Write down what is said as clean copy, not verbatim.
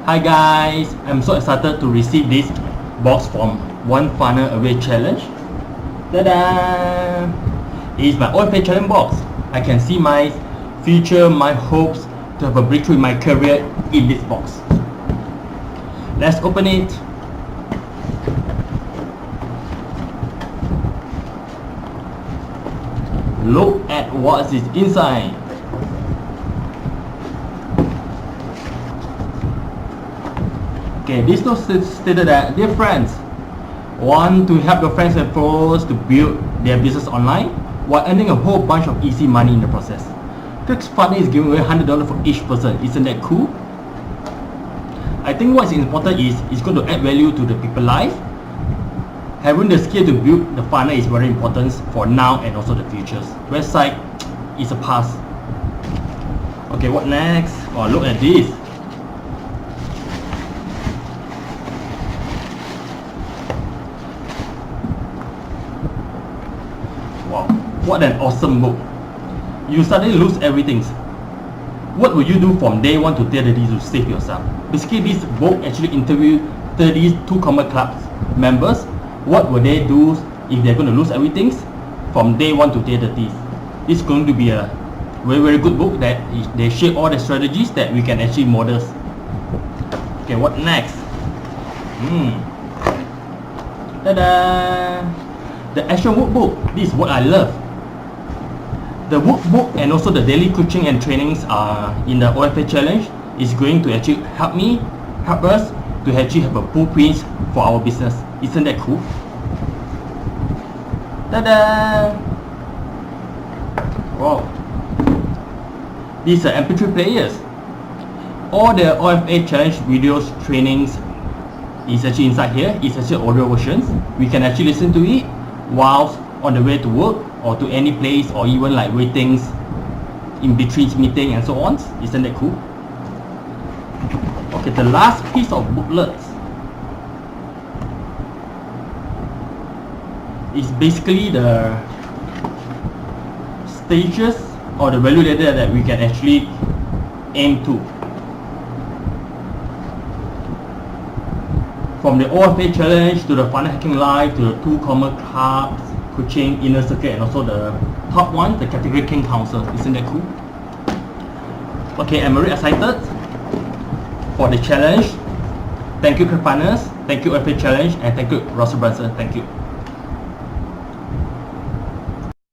Hi guys, I'm so excited to receive this box from One Funnel Away Challenge. Ta-da! It's my OFAC Challenge box. I can see my future, my hopes to have a breakthrough in my career in this box. Let's open it. Look at what is inside. Okay, this note stated that, dear friends, want to help your friends and followers to build their business online while earning a whole bunch of easy money in the process. This funnel is giving away $100 for each person. Isn't that cool? I think what's important is it's going to add value to the people's life. Having the skill to build the funnel is very important for now and also the futures. Website is a pass. Okay, what next? Oh, look at this. Wow, what an awesome book. You suddenly lose everything. What will you do from day 1 to day 30 to save yourself? Basically, this book actually interviewed 32 Commerce Clubs members. What will they do if they're going to lose everything from day 1 to day 30? It's going to be a very good book that they share all the strategies that we can actually model. Okay, what next? Ta-da! The action workbook. This is what I love. The workbook and also the daily coaching and trainings in the OFAC challenge is going to actually help us to actually have a blueprint for our business. Isn't that cool? Ta-da! Wow. These are MP3 players. All the OFAC challenge videos, trainings is actually inside here. It's actually audio versions. We can actually listen to it whilst on the way to work or to any place, or even like waitings in between meeting and so on. Isn't that cool? Okay, the last piece of booklets is basically the stages or the value ladder that we can actually aim to. From the OFAC challenge to the funnel hacking live to the 2 Commerce Clubs, coaching, inner circle, and also the top one, the category king council. Isn't that cool? Okay, I'm very excited for the challenge. Thank you, partners. Thank you, OFAC challenge, and thank you, Russell Brunson. Thank you.